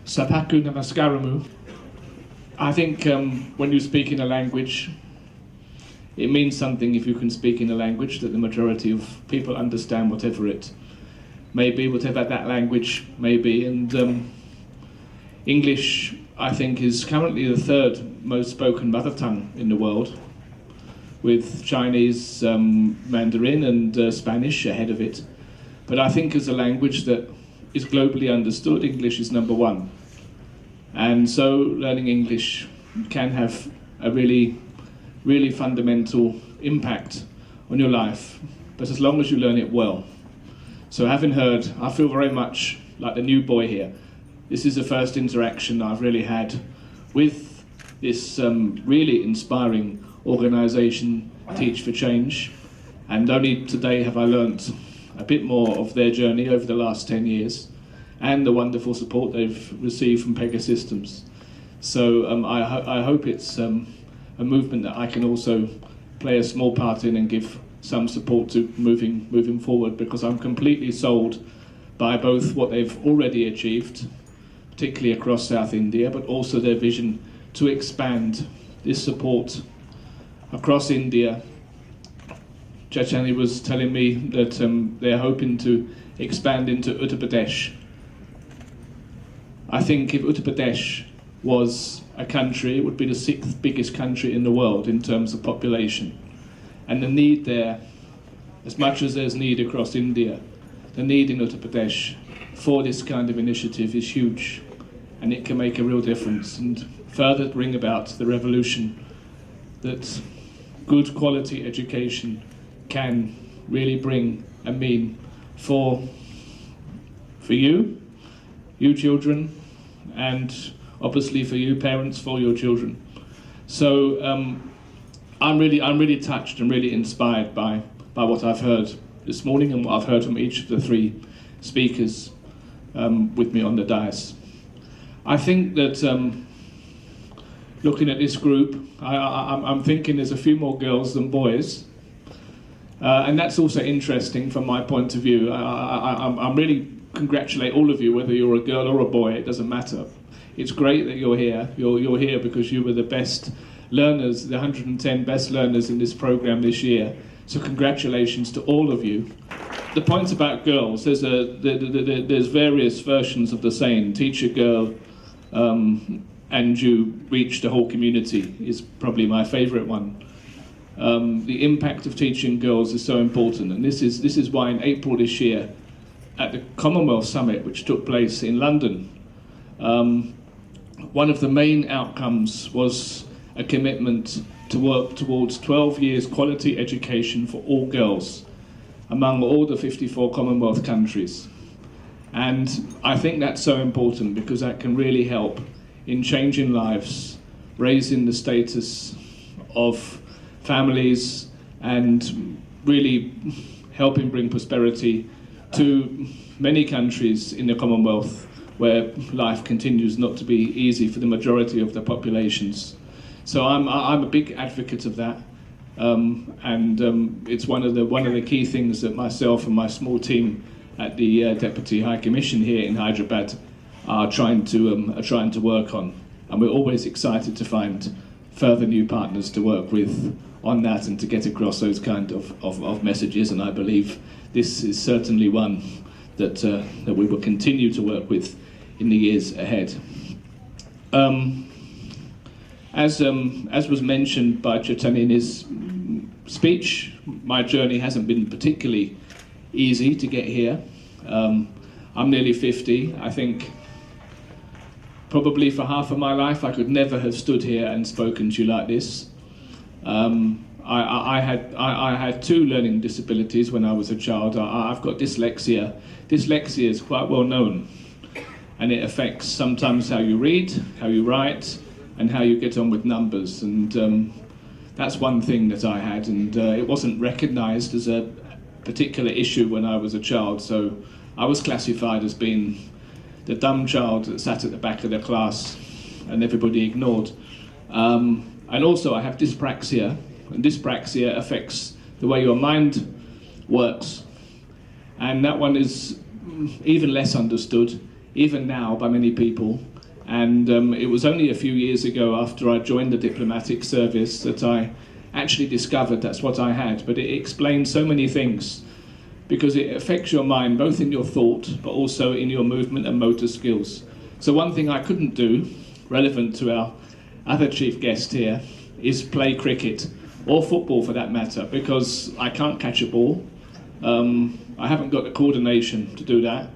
Sapaku namaskaramu. I think when you speak in a language, it means something if you can speak in a language that the majority of people understand, whatever it may be, whatever that language may be. And English, I think, is currently the third most spoken mother tongue in the world, with Chinese, Mandarin and Spanish ahead of it. But I think as a language that is globally understood, English is number one. And so learning English can have a really, really fundamental impact on your life, but as long as you learn it well. So having heard, I feel very much like the new boy here. This is the first interaction I've really had with this really inspiring organisation, Teach for Change, and only today have I learnt a bit more of their journey over the last 10 years and the wonderful support they've received from Pega Systems. So I hope it's a movement that I can also play a small part in and give some support to moving forward, because I'm completely sold by both what they've already achieved, particularly across South India, but also their vision to expand this support across India. Chaitanya was telling me that they're hoping to expand into Uttar Pradesh. I think if Uttar Pradesh was a country, it would be the 6th biggest country in the world in terms of population. And the need there, as much as there's need across India, the need in Uttar Pradesh for this kind of initiative is huge, and it can make a real difference and further bring about the revolution that good quality education can really bring and mean for you children, and obviously for you parents, for your children. So I'm really touched and really inspired by what I've heard this morning and what I've heard from each of the three speakers with me on the dais. I think that looking at this group, I'm thinking there's a few more girls than boys, and that's also interesting from my point of view. I'm really congratulate all of you, whether you're a girl or a boy, it doesn't matter. It's great that you're here. You're here because you were the best learners, the 110 best learners in this program this year. So congratulations to all of you. The points about girls, there's various versions of the saying, teach a girl and you reach the whole community, is probably my favourite one. The impact of teaching girls is so important, and this is why in April this year, at the Commonwealth Summit, which took place in London, one of the main outcomes was a commitment to work towards 12 years quality education for all girls among all the 54 Commonwealth countries. And I think that's so important because that can really help in changing lives, raising the status of families, and really helping bring prosperity to many countries in the Commonwealth where life continues not to be easy for the majority of the populations. So I'm a big advocate of that, and it's one of the key things that myself and my small team at the Deputy High Commission here in Hyderabad are trying to work on, and we're always excited to find further new partners to work with on that and to get across those kind of messages. And I believe this is certainly one that we will continue to work with in the years ahead. As was mentioned by Chaitanya in his speech, my journey hasn't been particularly easy to get here. I'm nearly 50. I think probably for half of my life I could never have stood here and spoken to you like this. I had 2 learning disabilities when I was a child. I've got dyslexia. Dyslexia is quite well known, and it affects sometimes how you read, how you write, and how you get on with numbers. And that's one thing that I had, and it wasn't recognised as a particular issue when I was a child, so I was classified as being the dumb child that sat at the back of the class and everybody ignored. And also I have dyspraxia, and dyspraxia affects the way your mind works, and that one is even less understood, even now, by many people. And it was only a few years ago after I joined the diplomatic service that I actually discovered that's what I had. But it explains so many things, because it affects your mind, both in your thought, but also in your movement and motor skills. So one thing I couldn't do, relevant to our other chief guest here, is play cricket, or football for that matter, because I can't catch a ball. I haven't got the coordination to do that.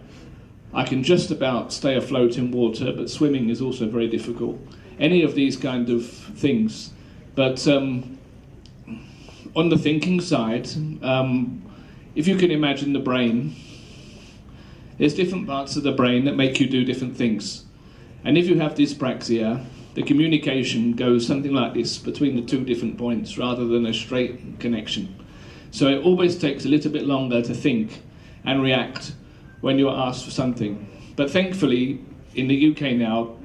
I can just about stay afloat in water, but swimming is also very difficult. Any of these kind of things. But on the thinking side, if you can imagine the brain, there's different parts of the brain that make you do different things. And if you have dyspraxia, the communication goes something like this between the two different points rather than a straight connection. So it always takes a little bit longer to think and react when you're asked for something. But thankfully, in the UK now,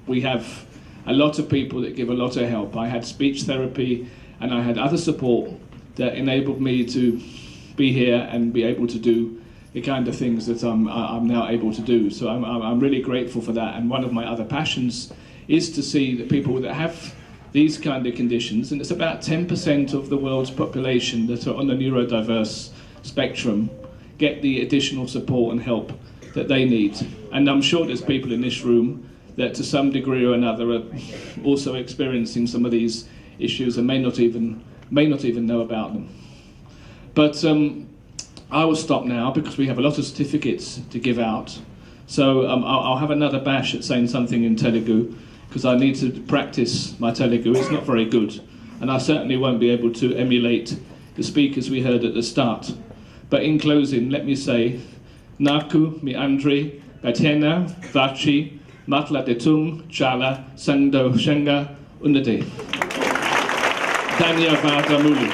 we have a lot of people that give a lot of help. I had speech therapy and I had other support that enabled me to be here and be able to do the kind of things that I'm now able to do. So I'm really grateful for that. And one of my other passions is to see that people that have these kind of conditions, and it's about 10% of the world's population that are on the neurodiverse spectrum, get the additional support and help that they need. And I'm sure there's people in this room that to some degree or another are also experiencing some of these issues and may not even know about them. But I will stop now because we have a lot of certificates to give out. So I'll have another bash at saying something in Telugu, because I need to practice my Telugu. It's not very good, and I certainly won't be able to emulate the speakers we heard at the start. But in closing, let me say, Naku mi Andri Batena Vachi Matla Detung Chala Sando Shenga Unade. Danya Vada Muli.